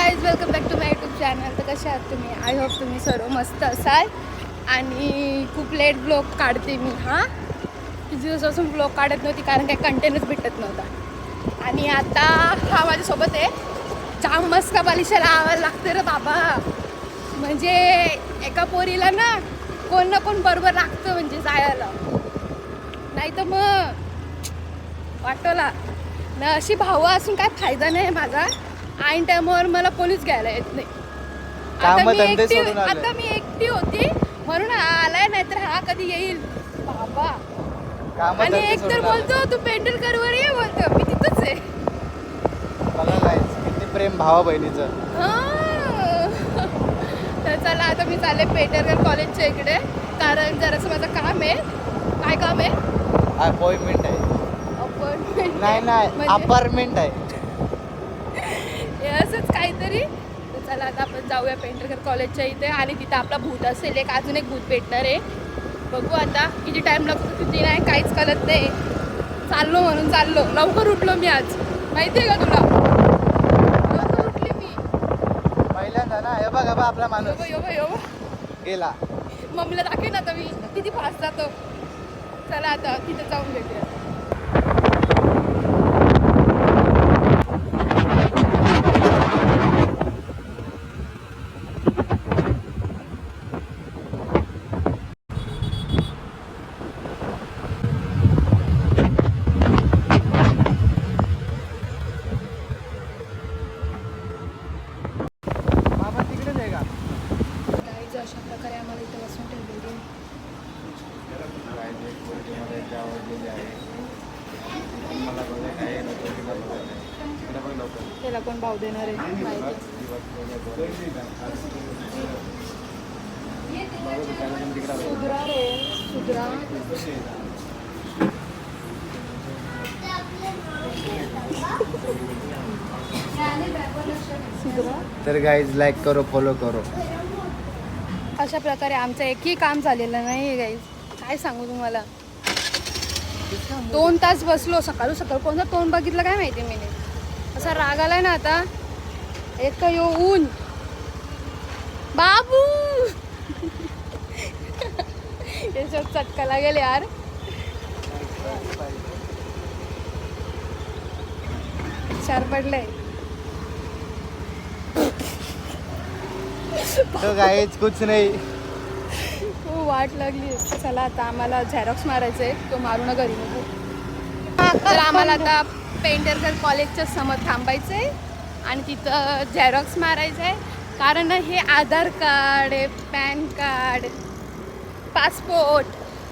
Guys welcome back to my YouTube channel. तर कसे आहात तुम्ही? आय होप तुम्ही सर्व मस्त असाल. आणि खूप लेट ब्लॉग काढते मी. किती दिवसापासून ब्लॉग काढत नव्हती कारण काही कंटेनच भेटत नव्हता. आणि आता हा माझ्यासोबत आहे. जाम मस्त बालिशाला आवायला लागते रे बाबा. म्हणजे एका पोरीला ना कोण बरोबर लागतं म्हणजे जायला. नाही तर मग वाटोला ना अशी भावं असून काय फायदा नाही माझा. ऐन टायमावर मला कोणीच घ्यायला येत नाही. आता मी एकटी होती म्हणून आलाय, नाहीतर हा कधी येईल बाबा. आणि एक तर बोलतो तू पेंढरकरवर ये, बोलतो मी तिथंच आहे. किती प्रेम भावा बहिणीचं. तर चला आता मी चालले पेंढरकर कॉलेजच्या इकडे, कारण जरासं माझं काम आहे. काय काम आहे? अपॉइंटमेंट आहे. अपॉइंटमेंट नाही अपार्टमेंट आहे. असंच काहीतरी. तर चला आता आपण जाऊया पेंढरकर कॉलेजच्या इथे. आणि तिथं आपला भूत असेल, एक अजून एक भूत भेटणार आहे. बघू आता किती टाईम लागतो किती नाही काहीच कळत नाही. चाललो म्हणून चाललो. लवकर उठलो मी आज, माहिती आहे का तुला? लवकर उठली मी पहिल्यांदा ना. हे बघ आपला माणूस यो गेला. मम्मीला दाखवेन आता मी किती फास्ट जातो. चला आता तिथे जाऊन भेटूया. अशा प्रकारे आम्हाला इथे बसून ठेवलेली. त्याला कोण भाव देणार आहे सुधरा रे सुधरा. तर गाईज लाईक करो, फॉलो करो. अशा प्रकारे आमचं एकही काम झालेलं नाही गाईज. काय सांगू तुम्हाला. 2 तास बसलो. सकाळ कोणता तोंड बघितलं काय माहिती मी. असा राग आलाय ना आता. एक ऊन बाबू याच्यात चटका लागेल यार. चार पडलंय. तो गाईज कुछ नाही. हो वाट लागली. चला आता आम्हाला झेरॉक्स मारायचं आहे. तो मारू ना घरी नको. तर आम्हाला आता पेंढरकर कॉलेजच्या समोर थांबायचं आहे आणि तिथं झेरॉक्स मारायचं आहे. कारण हे आधार कार्ड आहे, पॅन कार्ड, पासपोर्ट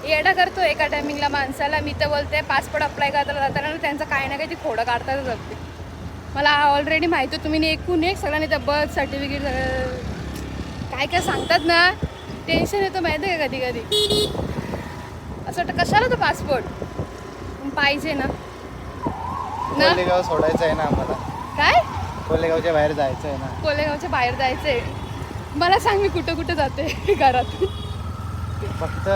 येडा करतो एका टायमिंगला माणसाला. मी तर बोलते पासपोर्ट अप्लाय करताना जाताना त्यांचं काही ना काही ती खोडं काढताच जाते. मला ऑलरेडी माहिती आहे. तुम्ही एकूण एक सगळ्यांनी त्या बर्थ सर्टिफिकेट काय काय सांगतात ना. टेन्शन येतं माहिती आहे का कधी कधी. असं वाटतं कशाला तो पासपोर्ट पाहिजे ना. कोलेगाव सोडायचं आहे ना आम्हाला. काय कोलेगावच्या बाहेर जायचं आहे ना. कोलेगावच्या बाहेर जायचंय. मला सांग मी कुठं जाते घरातून. फक्त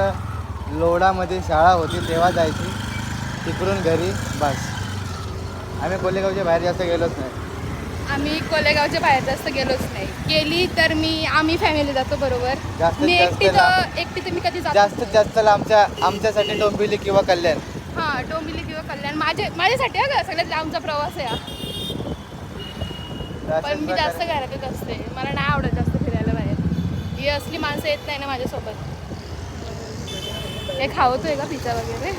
लोडामध्ये शाळा होती तेव्हा जायची, तिकडून घरी बस. आम्ही कोलेगावच्या बाहेर जास्त गेलोच नाही. आम्ही कोलेगावच्या बाहेर जास्त गेलोच नाही. गेली तर आम्ही फॅमिली जातो बरोबर. जास्तीत मी जास्त एकटी तर मी कधी जास्तीत जास्त आमच्यासाठी डोंबिवली किंवा कल्याण. डोंबिवली किंवा कल्याण माझ्यासाठी का सगळ्यात लांबचा प्रवास आहे हा. पण मी जास्त घरातच असते. मला नाही आवडत जास्त फिरायला बाहेर. ही असली माणसं येत नाही ना माझ्यासोबत. हे खावतोय का पिझ्झा वगैरे.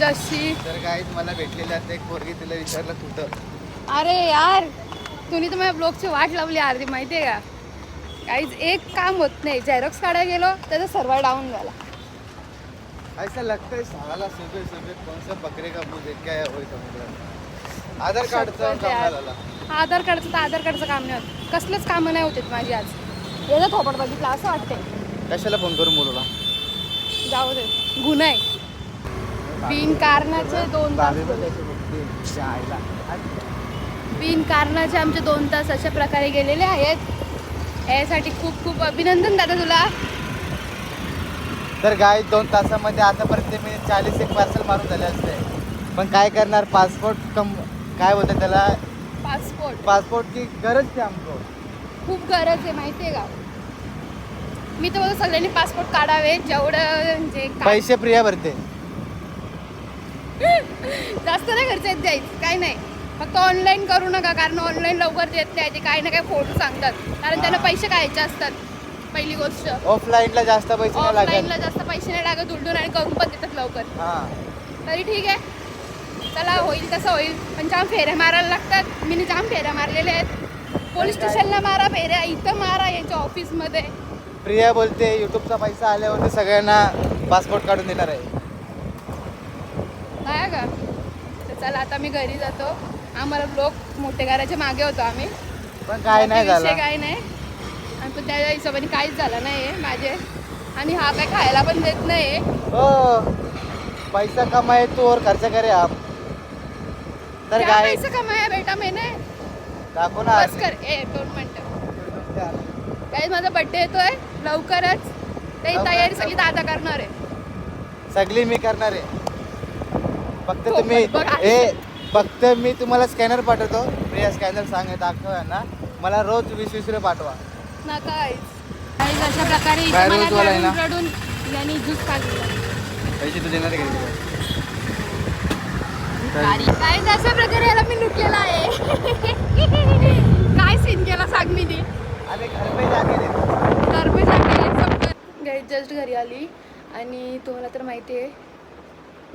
जशी तर गाईज मला भेटलेली असते एक पोरगी. तिला विचारलं कुठं. अरे यार तुम्ही तर माझ्या ब्लॉगची वाट लावली अर्धी माहिती आहे का. काहीच एक काम होत नाही. झेरॉक्स काढायला गेलो त्याचा सर्व्हर डाऊन झाला. ऐसा लगता है साला सुबह कौन सा बकरे का मुंह देख के आया वही समजलं. आधार कार्डचं काम झालं. आधार कार्डचं काम नाही होत. कसलंच कामं नाही होत माझी आज. याचा थोपट बघितला असं वाटतंय. कशाला फोन करून बोलवला. जाऊ दे गुन्हा आहे. बिनकारणाचे 2 तास बिनकारणाचे आमचे 2 तास अशा प्रकारे गेलेले आहेत. यासाठी खूप खूप अभिनंदन दादा तुला. तर गाय 2 तासामध्ये आतापर्यंत मी 40 एक पार्सल मारून झाले असते. पण काय करणार, पासपोर्ट काय बोलतात त्याला, पासपोर्टची गरज आहे आमको. खूप गरज आहे माहिती आहे का. मी तर बोलतो सगळ्यांनी पासपोर्ट काढावे, जेवढं म्हणजे पैसे प्रिया भरते. जास्त नाही खर्च येत द्यायचं, काय नाही. फक्त ऑनलाईन करू नका, कारण ऑनलाईन लवकर देत नाही, ते काही ना काही फोटो सांगतात, कारण त्यांना पैसे खायचे असतात. पहिली गोष्ट ऑफलाईनला जास्त पैसे नाही लागत. ऑफलाईनला जास्त पैसे नाही लागत, उलटून आणि करून पण देतात लवकर. तरी ठीक आहे, चला होईल तसं होईल. पण जाम फेऱ्या मारायला लागतात. मी जाम फेऱ्या मारलेल्या आहेत. पोलीस स्टेशनला मारा फेऱ्या, इथं मारा, यांच्या ऑफिसमध्ये. प्रिया बोलते युट्यूबचा पैसा आल्यावर सगळ्यांना पासपोर्ट काढून देणार आहे. नाही का, तर चला आता मी घरी जातो. आम्हाला ब्लॉग मोठे करायचे मागे होतो आम्ही, पण काय नाही झालं. काय नाही, आणि पण त्या हिशोबाने काहीच झालं नाही आहे माझे. आणि हा काय खायला पण देत नाही. हो, पैसा कमाए तो और खर्च करे आप. तर क्या काय पैसा कमाया बेटा मैंने, दाखव ना. बस कर. 2 मिनिटं काही, माझा बर्थडे येतोय लवकरच. त्याची तयारी सगळी दादा करणार आहे. सगळी मी करणार आहे. फक्त हो, तुम्ही बघ, फक्त मी तुम्हाला स्कॅनर पाठवतो. प्रिया स्कॅनर सांग दाखव ना, मला रोज 20-20 रुपये पाठवा. नका अशा प्रकारे काय रोज वाला आहे ना? रडून यांनी ज्यूस काढला. पैसे तू देणार आहे काय अशा प्रकारे याला मी लुटलेला आहे. काय सीन केला सांग मी ती. जस्ट घरी आली आणि तुम्हाला तर माहिती आहे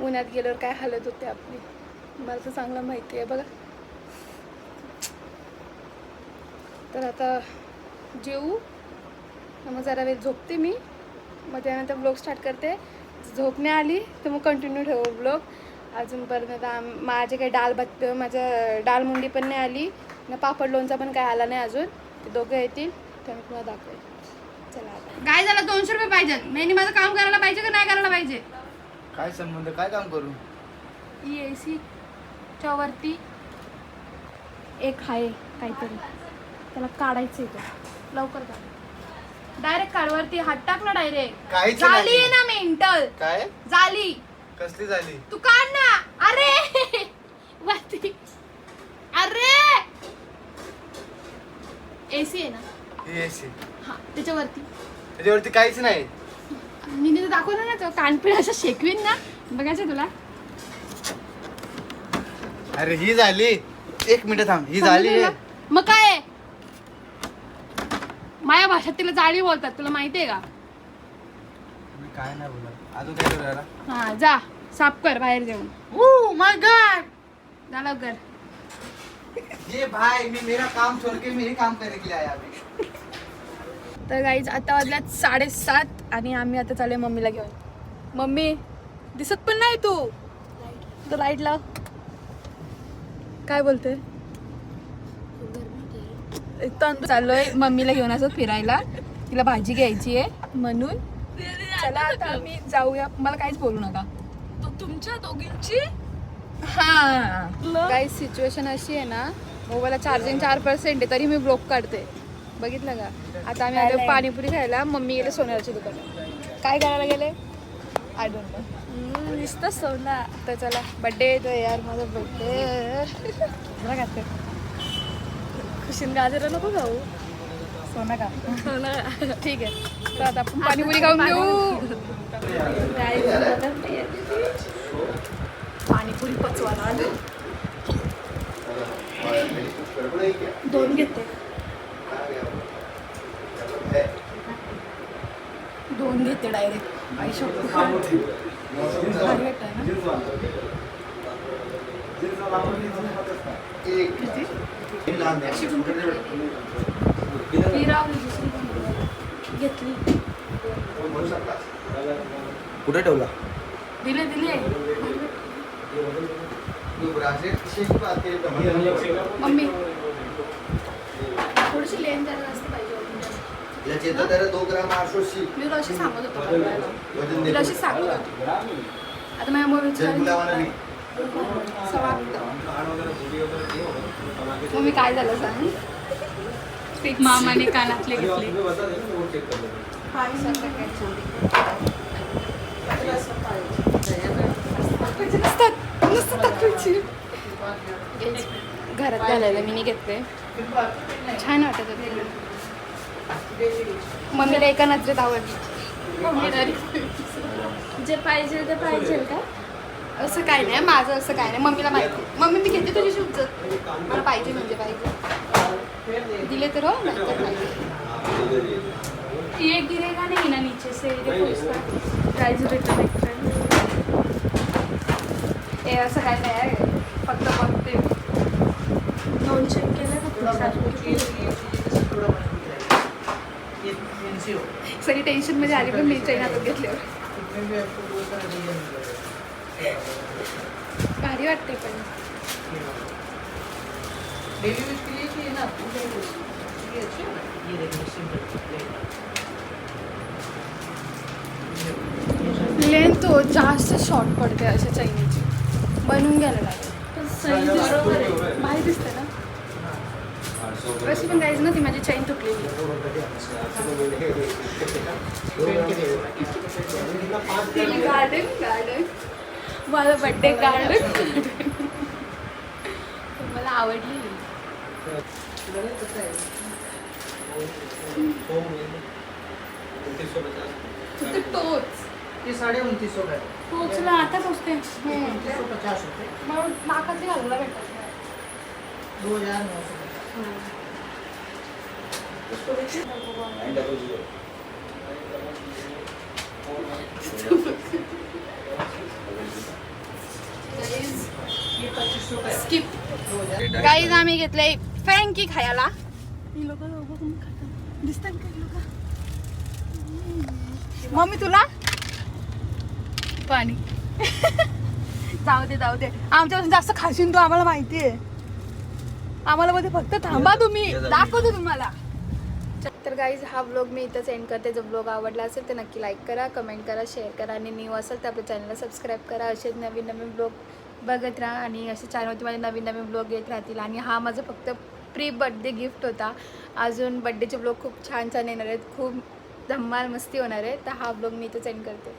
उन्हात गेल्यावर काय हालत होते आपली. मला तर चांगलं माहिती आहे बघा. तर आता जेवू, मग जरा वेळ झोपते मी, मग त्यानंतर ब्लॉग स्टार्ट करते. झोपणे आली तर मग कंटिन्यू ठेवू ब्लॉग. अजूनपर्यंत माझे काही माझं डाळ मुंडी पण नाही आली ना, पापड लोणचा पण काय आला नाही अजून. ते दोघं येतील त्यामुळे तुम्हाला दाखवेल. चला आता काय झालं, 200 रुपये पाहिजेत. मी माझं काम करायला पाहिजे का नाही करायला पाहिजे. काय संबंध, काय काम करू. AC च्या वरती एक आहे काहीतरी, त्याला काढायचं आहे. लवकर काढ, डायरेक्ट काढ. वरती हात टाक ना डायरेक्ट. काहीच झाली नाही. ना मेंटल, काय झाली. कसली झाली. तू काढ ना. अरे वरती, अरे AC आहे ना, AC हा त्याच्यावरती. त्याच्यावरती काहीच नाही. मी तिथे दाखवलं ना, तो कानपिळ असं शेकवीन ना, बघायचं तुला. अरे ही झाली, 1 मिनिट थांब, ही झाली. मग काय, माया भाषेत तिला जाळी बोलतात, तुला माहितीये का. मी काय नाही बोलत. अजून काय करू याला. हा जा साफ कर बाहेर जाऊन. ओह माय गॉड, जा लवकर. ये भाई, मी मेरा काम छोड़ के मैं ये काम करने के लिए आया अभी. तर गाईज आता वाजल्यात 7:30 आणि आम्ही आता चालूय मम्मीला घेऊन. मम्मी दिसत पण नाही तू, तर लाईट लाव. काय बोलते, चाललोय मम्मीला घेऊन असं फिरायला. तिला भाजी घ्यायची आहे म्हणून. चला आता आम्ही जाऊया, मला काहीच बोलू नका. तुमच्या दोघींची काही सिच्युएशन अशी आहे ना, मोबाईलला चार्जिंग 4% आहे तरी मी ब्लॉक काढते, बघितलं का. आता आम्ही आलो पाणीपुरी खायला. मम्मी गेले सोन्याच्या दुकानात. काय करायला गेले आय डोंट नो, नुसतं सोना. तर चला, बड्डे येतो यार माझा, बड्डे जरा खाते. खुशीन गाजर नको खाऊ, सोना का. ठीक आहे, तर आता आपण पाणीपुरी खाऊन घेऊ. पाणीपुरी पचवायला आलो. 2 घेते, 2 घेते डायरेक्ट. घेतली, कुठे ठेवला. दिले मम्मी. थोडीशी लेन जरा जास्त पाहिजे. 2 ग्राम 800. मी तुला अशी सांगत होतो, तुला अशी सांगत होती. आता माझ्या मुळे मम्मी काय झालं सांग. मामाने कानातले घेतले. टाकायची. घरात घालायला मी घेतले. छान वाटत होते. मम्मीला एका नजरेत आवडली. मम्मीला जे पाहिजे ते पाहिजे का? असं काय नाही, माझं असं काय नाही. मम्मीला माहिती. मम्मी मी घेते तुझी शूज. मला पाहिजे म्हणजे पाहिजे. दिले तर हो, नाही तर नाही. ये गिरेगा नहीं ना नीचे से, देखो इसका प्राइस रिटर्न एक्स्ट्रा. हे असं काय नाही आहे, फक्त बघते. दोन चेक केलं का? सगळी टेन्शन मध्ये आली पण मी चैन हातात घेतल्यावर. भारी वाटते पण. लेंथ तो जास्त शॉर्ट पडते अशा चैनीची. बनवून घ्यायला लागेल. भारी दिसते ना. अशी पण जायचं ना, ती माझी चैन तुटलेली. गार्डन गार्डन मला बड्डे गार्डन मला आवडली. फक्त तोच ये 2950 का है। पोचला आता पोचते. 2950 रुपये, मग नाकातली घालायला भेटत 2900। स्किप. गाईज आम्ही घेतलंय फ्रँकी खायला. दिसतात का लोक? मम्मी तुला पाणी जाऊ दे जाऊ दे. आमच्यापासून जास्त खाशीन तू, आम्हाला माहिती आहे. आम्हाला मध्ये फक्त थांबा, तुम्ही दाखवतो तुम्हाला. तर गाईज हा ब्लॉग मी इथंच एंड करते. जो ब्लॉग आवडला असेल तर नक्की लाईक करा, कमेंट करा, शेअर करा आणि न्यू असेल तर आपल्या चॅनलला सबस्क्राईब करा. असेच नवीन नवीन ब्लॉग बघत राहा आणि असे चॅनलवरती माझे नवीन नवीन ब्लॉग येत राहतील. आणि हा माझा फक्त प्री बड्डे गिफ्ट होता. अजून बड्डेचे ब्लॉग खूप छान छान येणार आहेत, खूप धम्माल मस्ती होणार आहे. तर हा ब्लॉग मी इथंच एंड करते.